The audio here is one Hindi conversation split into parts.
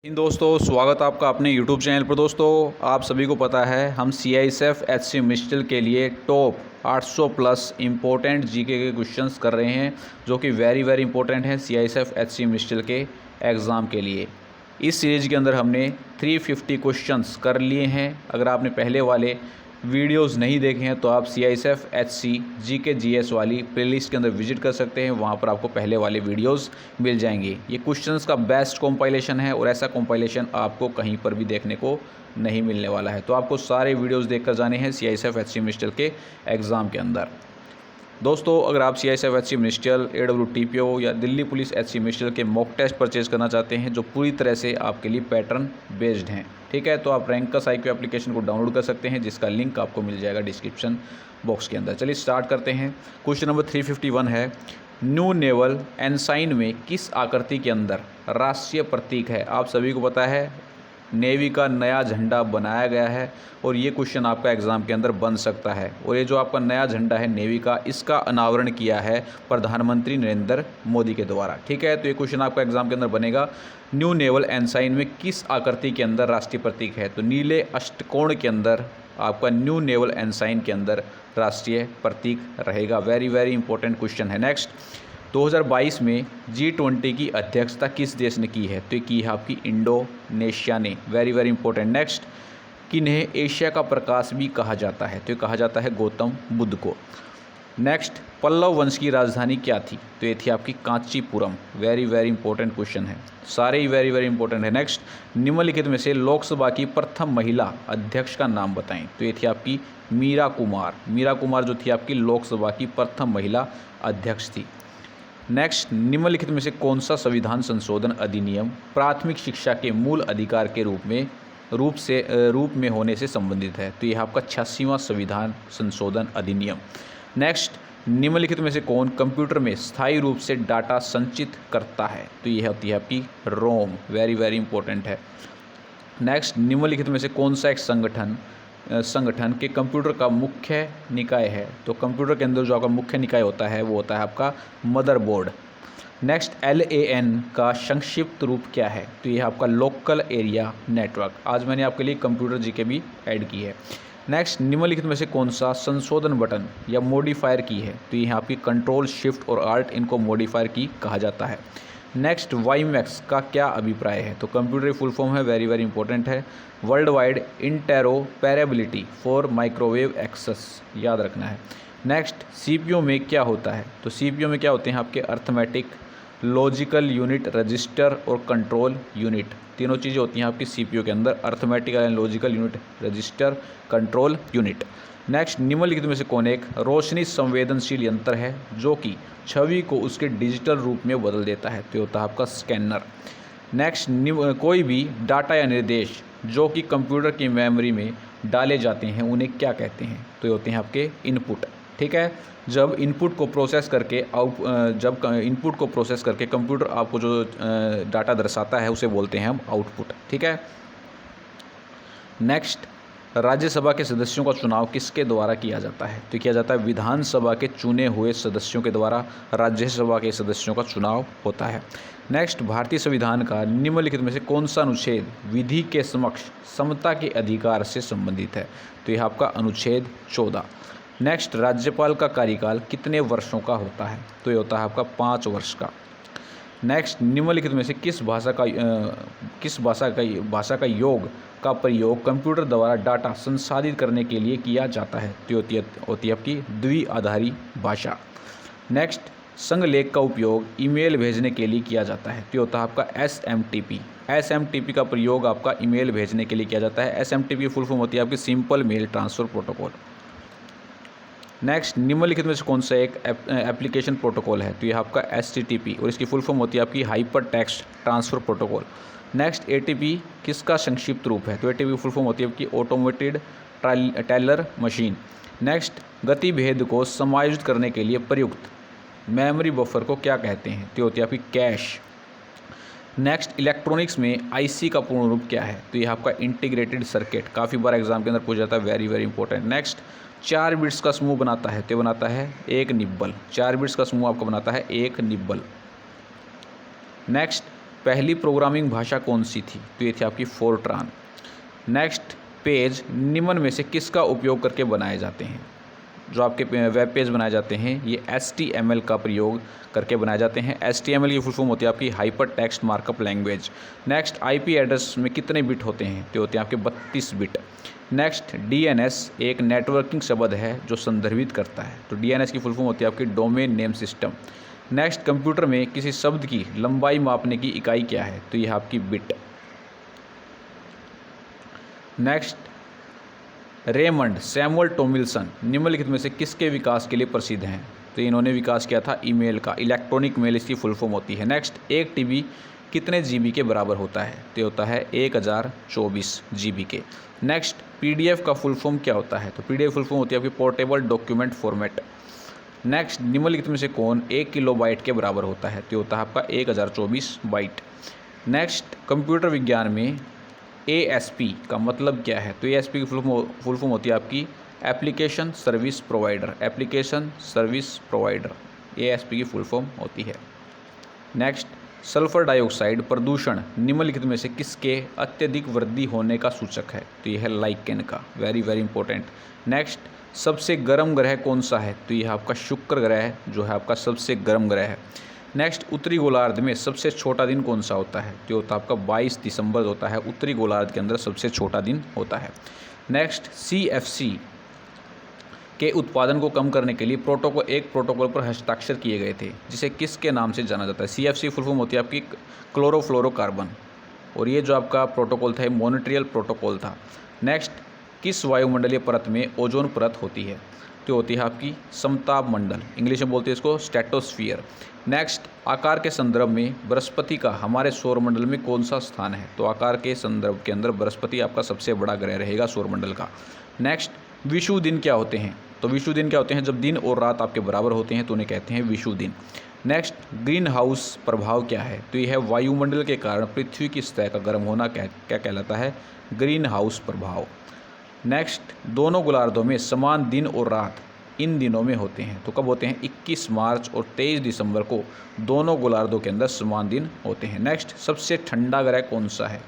दोस्तों, स्वागत आपका अपने YouTube चैनल पर। दोस्तों, आप सभी को पता है हम CISF HC मिस्टल के लिए टॉप 800 प्लस इम्पोर्टेंट जीके के क्वेश्चंस कर रहे हैं, जो कि वेरी इंपॉर्टेंट हैं CISF HC मिस्टल के एग्ज़ाम के लिए। इस सीरीज़ के अंदर हमने 350 क्वेश्चंस कर लिए हैं। अगर आपने पहले वाले वीडियोस नहीं देखे हैं तो आप CISF HC GK GS वाली प्लेलिस्ट के अंदर विजिट कर सकते हैं। वहां पर आपको पहले वाले वीडियोस मिल जाएंगे। ये क्वेश्चंस का बेस्ट कंपाइलेशन है और ऐसा कंपाइलेशन आपको कहीं पर भी देखने को नहीं मिलने वाला है। तो आपको सारे वीडियोस देखकर जाने हैं CISF HC मिस्टल के एग्ज़ाम के अंदर। दोस्तों, अगर आप CISF HC मिस्टल, AWTPO या दिल्ली पुलिस HC मिस्टल के मॉक टेस्ट परचेज करना चाहते हैं जो पूरी तरह से आपके लिए पैटर्न बेस्ड हैं, ठीक है, तो आप रैंकस IQ एप्लीकेशन को डाउनलोड कर सकते हैं, जिसका लिंक आपको मिल जाएगा डिस्क्रिप्शन बॉक्स के अंदर। चलिए स्टार्ट करते हैं। क्वेश्चन नंबर 351 है, न्यू नेवल एनसाइन में किस आकृति के अंदर राष्ट्रीय प्रतीक है? आप सभी को पता है नेवी का नया झंडा बनाया गया है और ये क्वेश्चन आपका एग्ज़ाम के अंदर बन सकता है। और ये जो आपका नया झंडा है नेवी का, इसका अनावरण किया है प्रधानमंत्री नरेंद्र मोदी के द्वारा, ठीक है। तो ये क्वेश्चन आपका एग्ज़ाम के अंदर बनेगा, न्यू नेवल एनसाइन में किस आकृति के अंदर राष्ट्रीय प्रतीक है? तो नीले अष्टकोण के अंदर आपका न्यू नेवल एनसाइन के अंदर राष्ट्रीय प्रतीक रहेगा। वेरी इंपॉर्टेंट क्वेश्चन है। नेक्स्ट, 2022 में G20 की अध्यक्षता किस देश ने की है? तो ये की है आपकी इंडोनेशिया ने। Very important. नेक्स्ट, किन्हें एशिया का प्रकाश भी कहा जाता है? तो ये कहा जाता है गौतम बुद्ध को। नेक्स्ट, पल्लव वंश की राजधानी क्या थी? तो ये थी आपकी कांचीपुरम। वेरी इंपॉर्टेंट क्वेश्चन है, सारे ही वेरी इंपॉर्टेंट है। नेक्स्ट, निम्नलिखित में से लोकसभा की प्रथम महिला अध्यक्ष का नाम बताएं? तो ये थी आपकी मीरा कुमार जो थी आपकी लोकसभा की प्रथम महिला अध्यक्ष थी। नेक्स्ट, निम्नलिखित में से कौन सा संविधान संशोधन अधिनियम प्राथमिक शिक्षा के मूल अधिकार के रूप में होने से संबंधित है? तो यह आपका 86वां संविधान संशोधन अधिनियम। नेक्स्ट, निम्नलिखित में से कौन कंप्यूटर में स्थायी रूप से डाटा संचित करता है? तो यह होती है आपकी रोम। वेरी इंपॉर्टेंट है। नेक्स्ट, निम्नलिखित में से कौन सा एक संगठन के कंप्यूटर का मुख्य निकाय है? तो कंप्यूटर के अंदर जो आपका मुख्य निकाय होता है वो होता है आपका मदरबोर्ड। नेक्स्ट, LAN का संक्षिप्त रूप क्या है? तो यह आपका लोकल एरिया नेटवर्क। आज मैंने आपके लिए कंप्यूटर जीके भी ऐड की है। नेक्स्ट, निम्नलिखित में से कौन सा संशोधन बटन या मॉडिफायर की है? तो यह आपकी कंट्रोल, शिफ्ट और आल्ट, इनको मॉडिफायर की कहा जाता है। नेक्स्ट, वाईमैक्स का क्या अभिप्राय है? तो कंप्यूटर फुल फॉर्म है, वेरी इंपॉर्टेंट है, world wide interoperability for microwave access, याद रखना है। नेक्स्ट, CPU में क्या होता है? तो CPU में क्या होते हैं आपके अर्थमेटिक, लॉजिकल यूनिट, रजिस्टर और कंट्रोल यूनिट। तीनों चीज़ें होती हैं आपकी CPU के अंदर, arithmetic and logical unit, register, control unit. Next, निम्नलिखित में से कौन एक रोशनी संवेदनशील यंत्र है जो कि छवि को उसके डिजिटल रूप में बदल देता है? तो ये होता है आपका स्कैनर। नेक्स्ट, कोई भी डाटा या निर्देश जो कि कंप्यूटर की मेमोरी में डाले जाते हैं उन्हें क्या कहते हैं? तो ये होते हैं आपके इनपुट, ठीक है। जब इनपुट को प्रोसेस करके कंप्यूटर आपको जो डाटा दर्शाता है उसे बोलते हैं हम आउटपुट, ठीक है। नेक्स्ट, राज्यसभा के सदस्यों का चुनाव किसके द्वारा किया जाता है? तो किया जाता है विधानसभा के चुने हुए सदस्यों के द्वारा राज्यसभा के सदस्यों का चुनाव होता है। नेक्स्ट, भारतीय संविधान का निम्नलिखित में से कौन सा अनुच्छेद विधि के समक्ष समता के अधिकार से संबंधित है? तो यह आपका अनुच्छेद 14। नेक्स्ट, राज्यपाल का कार्यकाल कितने वर्षों का होता है? तो ये होता है आपका 5 वर्ष का। नेक्स्ट, निम्नलिखित में से किस भाषा का योग का प्रयोग कंप्यूटर द्वारा डाटा संसाधित करने के लिए किया जाता है? तो होती है आपकी द्विआधारी भाषा। नेक्स्ट, संघ लेख का उपयोग ईमेल भेजने के लिए किया जाता है? तो होता है आपका SMTP का प्रयोग आपका ईमेल भेजने के लिए किया जाता है। SMTP फुल फॉर्म होती है आपकी simple mail transfer protocol. Next, निम्नलिखित में से कौन सा एक एप्लीकेशन प्रोटोकॉल है? तो यह आपका HTTP और इसकी फुल फॉर्म होती है आपकी hyper text transfer protocol. Next, ATP किसका संक्षिप्त रूप है? तो ATP फुल फॉर्म होती है आपकी ऑटोमेटेड टेलर मशीन। नेक्स्ट, गतिभेद को समायोजित करने के लिए प्रयुक्त मेमोरी बफर को क्या कहते हैं? तो होती है आपकी कैश। नेक्स्ट, इलेक्ट्रॉनिक्स में IC का पूर्ण रूप क्या है? तो यह आपका इंटीग्रेटेड सर्किट, काफ़ी बार एग्जाम के अंदर पूछा जाता है, वेरी इंपॉर्टेंट। नेक्स्ट, 4 बिट्स का समूह बनाता है? तो बनाता है एक निब्बल। 4 बिट्स का समूह आपको बनाता है एक निब्बल। नेक्स्ट, पहली प्रोग्रामिंग भाषा कौन सी थी? तो ये थी आपकी फोर्ट्रान। नेक्स्ट, पेज निम्न में से किसका उपयोग करके बनाए जाते हैं? जो आपके वेब पेज बनाए जाते हैं ये HTML का प्रयोग करके बनाए जाते हैं। HTML की फुल फॉर्म होती है आपकी hyper text markup language. Next, IP address में कितने बिट होते हैं? तो होते हैं आपके 32 बिट। नेक्स्ट, DNS एक नेटवर्किंग शब्द है जो संदर्भित करता है। तो DNS की फुल फॉर्म होती है आपकी domain name system. Next, computer में किसी शब्द की लंबाई मापने की इकाई क्या है? तो यह आपकी बिट। नेक्स्ट, रेमंड सैमुअल टॉमिल्सन निम्नलिखित में से किसके विकास के लिए प्रसिद्ध हैं? तो इन्होंने विकास किया था ईमेल का, इलेक्ट्रॉनिक मेल इसकी फुल फॉर्म होती है। नेक्स्ट, एक TB कितने GB के बराबर होता है? तो होता है 1024 GB के। नेक्स्ट, PDF का फुल फॉर्म क्या होता है? तो PDF फुल फॉर्म होती है आपकी पोर्टेबल डॉक्यूमेंट फॉर्मेट। नेक्स्ट, निम्नलिखित में से कौन 1 किलोबाइट के बराबर होता है? तो होता है आपका 1024 बाइट। नेक्स्ट, कंप्यूटर विज्ञान में ASP का मतलब क्या है? तो ASP की फुल फॉर्म होती है आपकी application service provider. Application service provider ASP की फुल फॉर्म होती है। नेक्स्ट, सल्फर डाइऑक्साइड प्रदूषण निम्नलिखित में से किसके अत्यधिक वृद्धि होने का सूचक है? तो यह है लाइकेन का। Very very important. नेक्स्ट, सबसे गर्म ग्रह कौन सा है? तो यह आपका शुक्र ग्रह जो है आपका सबसे गर्म ग्रह है। नेक्स्ट, उत्तरी गोलार्ध में सबसे छोटा दिन कौन सा होता है? तो होता है आपका 22 दिसंबर होता है, उत्तरी गोलार्ध के अंदर सबसे छोटा दिन होता है। नेक्स्ट, CFC के उत्पादन को कम करने के लिए एक प्रोटोकॉल पर हस्ताक्षर किए गए थे जिसे किसके नाम से जाना जाता है? CFC फुल फॉर्म होती है आपकी क्लोरोफ्लोरोकार्बन, और ये जो आपका प्रोटोकॉल था मॉन्ट्रियल प्रोटोकॉल था। नेक्स्ट, किस वायुमंडलीय परत में ओजोन परत होती है? तो होती है आपकी समताप मंडल, इंग्लिश में बोलते हैं इसको स्ट्रेटोस्फियर। नेक्स्ट, आकार के संदर्भ में बृहस्पति का हमारे सौरमंडल में कौन सा स्थान है? तो आकार के संदर्भ के अंदर बृहस्पति आपका सबसे बड़ा ग्रह रहेगा सौरमंडल का। नेक्स्ट, विषुव दिन क्या होते हैं? तो विषुव दिन क्या होते हैं? जब दिन और रात आपके बराबर होते हैं तो उन्हें कहते हैं विषुव दिन। नेक्स्ट, ग्रीन हाउस प्रभाव क्या है? तो यह है वायुमंडल के कारण पृथ्वी की सतह का गर्म होना क्या कहलाता है? ग्रीन हाउस प्रभाव। नेक्स्ट, दोनों गोलार्धों में समान दिन और रात इन दिनों में होते हैं। तो कब होते हैं? 21 मार्च और 23 दिसंबर को दोनों गोलार्धों के अंदर समान दिन होते हैं। नेक्स्ट, सबसे ठंडा ग्रह कौन सा है?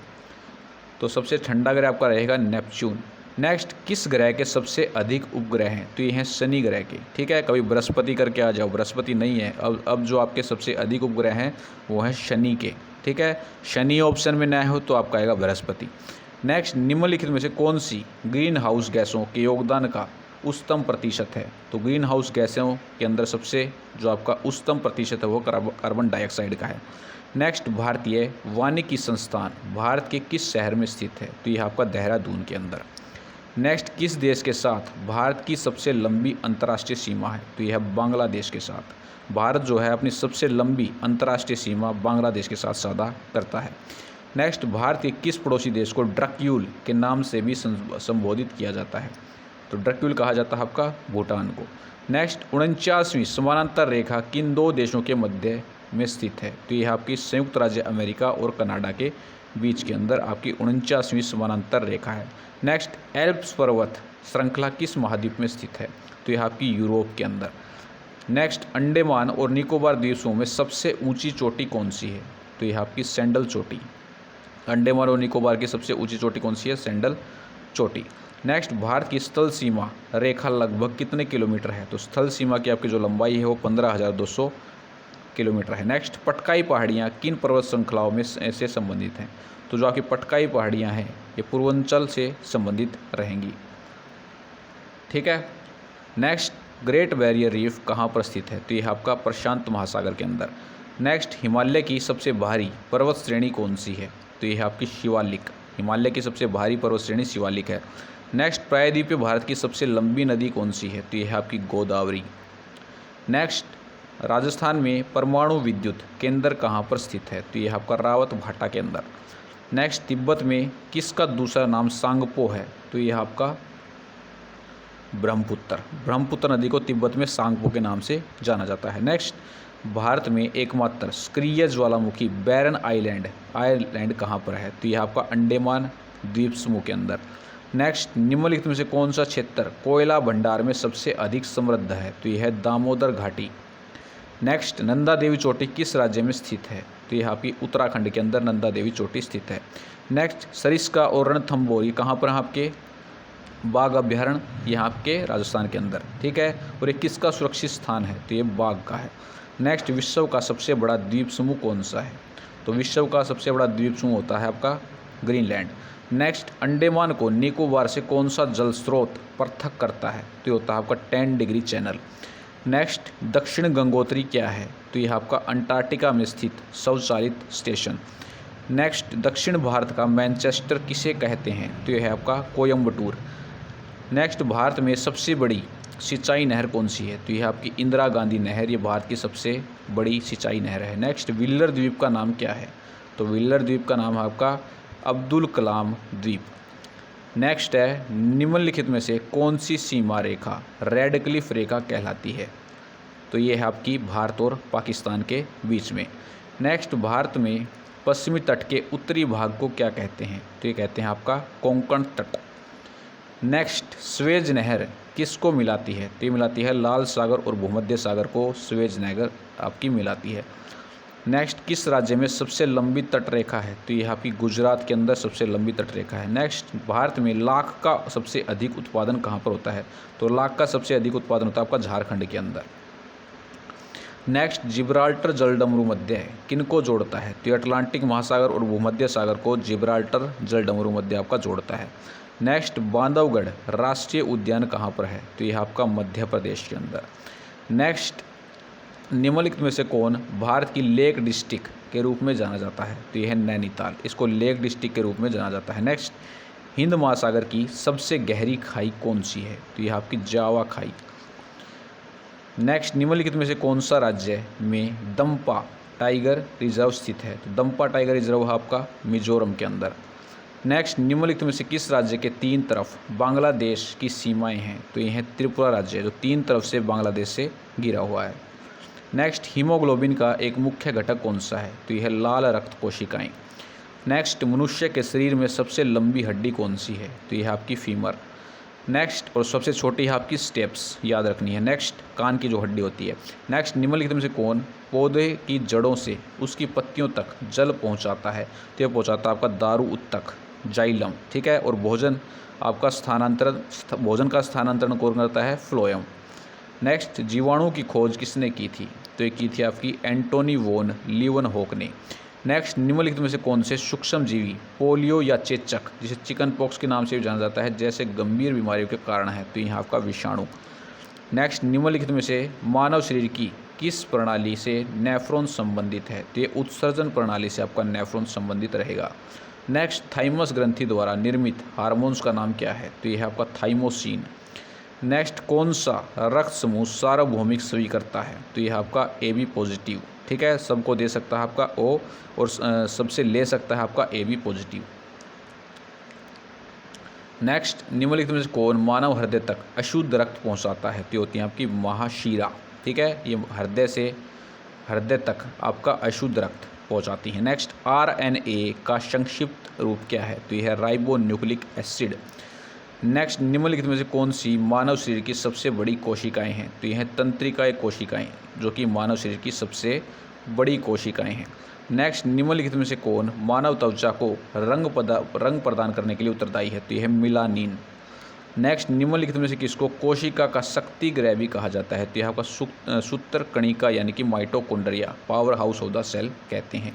तो सबसे ठंडा ग्रह आपका रहेगा नेपच्यून। नेक्स्ट, किस ग्रह के सबसे अधिक उपग्रह हैं? तो ये हैं शनि ग्रह के। ठीक है, कभी बृहस्पति करके आ जाओ, बृहस्पति नहीं है। अब जो आपके सबसे अधिक उपग्रह हैं वो हैं शनि के। ठीक है, शनि ऑप्शन में ना हो तो आपका आएगा बृहस्पति। नेक्स्ट, निम्नलिखित में से कौन सी ग्रीन हाउस गैसों के योगदान का उच्चतम प्रतिशत है? तो ग्रीन हाउस गैसों के अंदर सबसे जो आपका उच्चतम प्रतिशत है वो कार्बन डाइऑक्साइड का है। नेक्स्ट, भारतीय वानिकी संस्थान भारत के किस शहर में स्थित है? तो यह आपका देहरादून के अंदर। नेक्स्ट, किस देश के साथ भारत की सबसे लंबी अंतर्राष्ट्रीय सीमा है? तो यह है बांग्लादेश के साथ। भारत जो है अपनी सबसे लंबी अंतर्राष्ट्रीय सीमा बांग्लादेश के साथ साझा करता है। नेक्स्ट, भारत के किस पड़ोसी देश को ड्रक्यूल के नाम से भी संबोधित किया जाता है? तो ड्रक्यूल कहा जाता है आपका भूटान को। नेक्स्ट, 49वीं समानांतर रेखा किन दो देशों के मध्य में स्थित है? तो यह आपकी संयुक्त राज्य अमेरिका और कनाडा के बीच के अंदर आपकी 49वीं समानांतर रेखा है। नेक्स्ट, एल्प्स पर्वत श्रृंखला किस महाद्वीप में स्थित है? तो यह आपकी यूरोप के अंदर। नेक्स्ट, अंडमान और निकोबार द्वीपों में सबसे ऊंची चोटी कौन सी है? तो यह आपकी सैंडल चोटी। अंडमान और निकोबार की सबसे ऊंची चोटी कौन सी है? सैंडल चोटी। नेक्स्ट, भारत की स्थल सीमा रेखा लगभग कितने किलोमीटर है? तो स्थल सीमा की आपकी जो लंबाई है वो 15,200 किलोमीटर है। नेक्स्ट, पटकाई पहाड़ियाँ किन पर्वत श्रृंखलाओं में से संबंधित हैं? तो जो आपकी पटकाई पहाड़ियाँ हैं ये पूर्वांचल से संबंधित रहेंगी। ठीक है। नेक्स्ट, ग्रेट बैरियर रीफ कहाँ पर स्थित है? तो यह आपका प्रशांत महासागर के अंदर। नेक्स्ट, हिमालय की सबसे भारी पर्वत श्रेणी कौन सी है? तो यह आपकी शिवालिक। हिमालय की सबसे भारी पर्वत श्रेणी शिवालिक है। नेक्स्ट, प्रायद्वीपीय भारत की सबसे लंबी नदी कौन सी है? तो यह है आपकी गोदावरी। नेक्स्ट, राजस्थान में परमाणु विद्युत केंद्र कहाँ पर स्थित है? तो यह आपका रावत भाटा के अंदर। नेक्स्ट, तिब्बत में किसका दूसरा नाम सांगपो है? तो यह आपका ब्रह्मपुत्र नदी को तिब्बत में सांगपो के नाम से जाना जाता है। नेक्स्ट, भारत में एकमात्र सक्रिय ज्वालामुखी बैरन आइलैंड कहाँ पर है? तो यह आपका अंडमान द्वीप समूह के अंदर। नेक्स्ट, निम्नलिखित में से कौन सा क्षेत्र कोयला भंडार में सबसे अधिक समृद्ध है? तो यह है दामोदर घाटी। नेक्स्ट, नंदा देवी चोटी किस राज्य में स्थित है? तो ये आपकी उत्तराखंड के अंदर नंदा देवी चोटी स्थित है। नेक्स्ट, सरिस्का और रणथंभौर कहाँ पर है आपके बाघ अभ्यारण्य, यहाँ आपके राजस्थान के अंदर, ठीक है। और ये किसका सुरक्षित स्थान है, तो ये बाघ का है। नेक्स्ट, विश्व का सबसे बड़ा द्वीप समूह कौन सा है, तो विश्व का सबसे बड़ा द्वीप समूह होता है आपका ग्रीनलैंड। नेक्स्ट, अंडमान को निकोबार से कौन सा जल स्रोत पृथक करता है, तो ये होता है आपका 10 डिग्री चैनल। नेक्स्ट, दक्षिण गंगोत्री क्या है, तो यह आपका अंटार्कटिका में स्थित स्वचालित स्टेशन। नेक्स्ट, दक्षिण भारत का मैनचेस्टर किसे कहते हैं, तो यह है आपका कोयम्बटूर। नेक्स्ट, भारत में सबसे बड़ी सिंचाई नहर कौन सी है, तो यह आपकी इंदिरा गांधी नहर, ये भारत की सबसे बड़ी सिंचाई नहर है। नेक्स्ट, व्हीलर द्वीप का नाम क्या है, तो व्हीलर द्वीप का नाम है आपका अब्दुल कलाम द्वीप। नेक्स्ट है, निम्नलिखित में से कौन सी सीमा रेखा रेड क्लिफ रेखा कहलाती है, तो ये है आपकी भारत और पाकिस्तान के बीच में। नेक्स्ट, भारत में पश्चिमी तट के उत्तरी भाग को क्या कहते हैं, तो ये कहते हैं आपका कोंकण तट। नेक्स्ट, स्वेज नहर किसको मिलाती है, तो ये मिलाती है लाल सागर और भूमध्य सागर को स्वेज नहर आपकी मिलाती है। नेक्स्ट, किस राज्य में सबसे लंबी तटरेखा है, तो यह आपकी गुजरात के अंदर सबसे लंबी तटरेखा है। नेक्स्ट, भारत में लाख का सबसे अधिक उत्पादन कहाँ पर होता है, तो लाख का सबसे अधिक उत्पादन होता है आपका झारखंड के अंदर। नेक्स्ट, जिब्राल्टर जलडमरू मध्य किनको जोड़ता है, तो अटलांटिक महासागर और भूमध्य सागर को जिब्राल्टर जलडमरू मध्य आपका जोड़ता है। नेक्स्ट, बांधवगढ़ राष्ट्रीय उद्यान कहाँ पर है, तो यह आपका मध्य प्रदेश के अंदर। नेक्स्ट, निम्नलिखित में से कौन भारत की लेक डिस्ट्रिक्ट के रूप में जाना जाता है, तो यह है नैनीताल, इसको लेक डिस्ट्रिक्ट के रूप में जाना जाता है। नेक्स्ट, हिंद महासागर की सबसे गहरी खाई कौन सी है, तो यह आपकी जावा खाई। नेक्स्ट, निम्नलिखित में से कौन सा राज्य में दंपा टाइगर रिजर्व स्थित है, तो दंपा टाइगर रिजर्व है आपका मिजोरम के अंदर। नेक्स्ट, निम्नलिखित में से किस राज्य के तीन तरफ बांग्लादेश की सीमाएं हैं, तो यह है त्रिपुरा राज्य, जो तीन तरफ से बांग्लादेश से घिरा हुआ है। नेक्स्ट, हीमोग्लोबिन का एक मुख्य घटक कौन सा है, तो यह लाल रक्त कोशिकाएं। नेक्स्ट, मनुष्य के शरीर में सबसे लंबी हड्डी कौन सी है, तो यह आपकी फीमर। नेक्स्ट, और सबसे छोटी है आपकी स्टेप्स, याद रखनी है। नेक्स्ट, कान की जो हड्डी होती है। नेक्स्ट, निम्नलिखित में से कौन पौधे की जड़ों से उसकी पत्तियों तक जल पहुंचाता है, तो यह पहुंचाता है आपका दारू उत्तक जाइलम, ठीक है। और भोजन आपका भोजन का स्थानांतरण कौन करता है, फ्लोएम। नेक्स्ट, जीवाणु की खोज किसने की थी, तो ये की थी आपकी एंटोनी वोन लीवनहोक ने। नेक्स्ट, निम्नलिखित में से कौन से सूक्ष्म जीवी पोलियो या चेचक, जिसे चिकन पॉक्स के नाम से भी जाना जाता है, जैसे गंभीर बीमारियों के कारण है, तो यहाँ आपका विषाणु। नेक्स्ट, निम्नलिखित में से मानव शरीर की किस प्रणाली से नेफ्रॉन संबंधित है, तो ये उत्सर्जन प्रणाली से आपका नेफ्रॉन संबंधित रहेगा। नेक्स्ट, थाइमस ग्रंथि द्वारा निर्मित हार्मोन्स का नाम क्या है, तो यह है आपका थाइमोसिन। नेक्स्ट, कौन सा रक्त समूह सार्वभौमिक सभी करता है, तो यह आपका AB पॉजिटिव, ठीक है। सबको दे सकता है आपका O और सबसे ले सकता है आपका AB पॉजिटिव। नेक्स्ट, निम्नलिखित में से कौन मानव हृदय तक अशुद्ध रक्त पहुंचाता है, तो होती है आपकी महाशिरा, ठीक है। ये हृदय से हृदय तक आपका अशुद्ध रक्त पहुंचाती है। नेक्स्ट, RNA का संक्षिप्त रूप क्या है, तो यह है राइबो न्यूक्लिक एसिड। नेक्स्ट, निम्नलिखित में से कौन सी मानव शरीर की सबसे बड़ी कोशिकाएं हैं, तो यह है तंत्रिकाएं कोशिकाएं, जो कि मानव शरीर की सबसे बड़ी कोशिकाएं हैं। नेक्स्ट, निम्नलिखित में से कौन मानव त्वचा को रंग प्रदान करने के लिए उत्तरदायी है, तो यह है मिलानिन। नेक्स्ट, निम्नलिखित में से किसको कोशिका का शक्ति गृह भी कहा जाता है, तो यह आपका सूत्र कणिका यानी कि mitochondria, power house of the cell कहते हैं।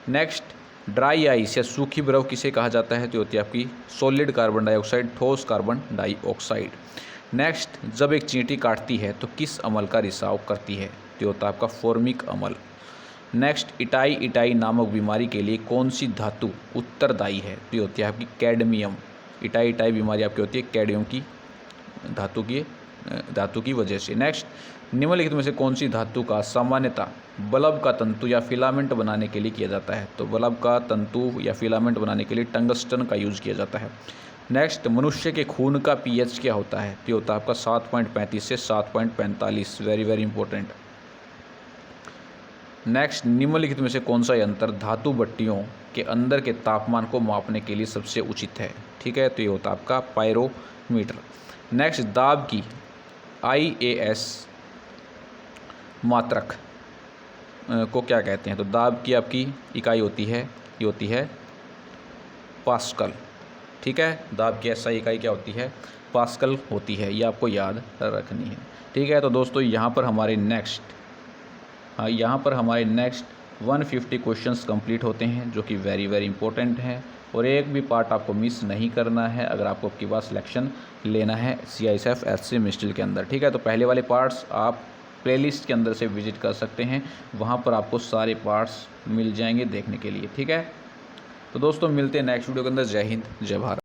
नेक्स्ट, ड्राई आइस या सूखी बर्फ किसे कहा जाता है, तो होती है आपकी सॉलिड कार्बन डाइऑक्साइड, ठोस कार्बन डाइऑक्साइड। नेक्स्ट, जब एक चींटी काटती है तो किस अमल का रिसाव करती है, तो होता है आपका फॉर्मिक अमल। नेक्स्ट, इटाई नामक बीमारी के लिए कौन सी धातु उत्तरदायी है, तो ये होती है आपकी कैडमियम। इटाई बीमारी आपकी होती है कैडमियम की धातु की वजह से। नेक्स्ट, निम्नलिखित में से कौन सी धातु का सामान्यतः बल्ब का तंतु या फिलामेंट बनाने के लिए किया जाता है, तो बल्ब का तंतु या फिलामेंट बनाने के लिए टंगस्टन का यूज़ किया जाता है। नेक्स्ट, मनुष्य के खून का pH क्या होता है, तो ये होता है आपका 7.35 से 7.45, वेरी वेरी इंपॉर्टेंट। नेक्स्ट, निम्नलिखित में से कौन सा यंत्र धातु भट्टियों के अंदर के तापमान को मापने के लिए सबसे उचित है, ठीक है, तो ये होता है आपका पायरोमीटर। नेक्स्ट, दाब की IAS मात्रक को क्या कहते हैं? तो दाब की आपकी इकाई होती है, ये होती है पास्कल। ठीक है, दाब की एसआई इकाई क्या होती है? पास्कल होती है। ये आपको याद रखनी है। ठीक है, तो दोस्तों यहाँ पर हमारे नेक्स्ट 150 क्वेश्चंस कंप्लीट होते हैं, जो कि वेरी वेरी इंपॉर्टेंट हैं, और एक भी पार्ट आपको मिस नहीं करना है अगर आपको आपकी बार सिलेक्शन लेना है CISF SC मिस्टिल के अंदर। ठीक है, तो पहले वाले पार्ट्स आप प्लेलिस्ट के अंदर से विजिट कर सकते हैं, वहाँ पर आपको सारे पार्ट्स मिल जाएंगे देखने के लिए। ठीक है, तो दोस्तों मिलते हैं नेक्स्ट वीडियो के अंदर। जय हिंद, जय भारत।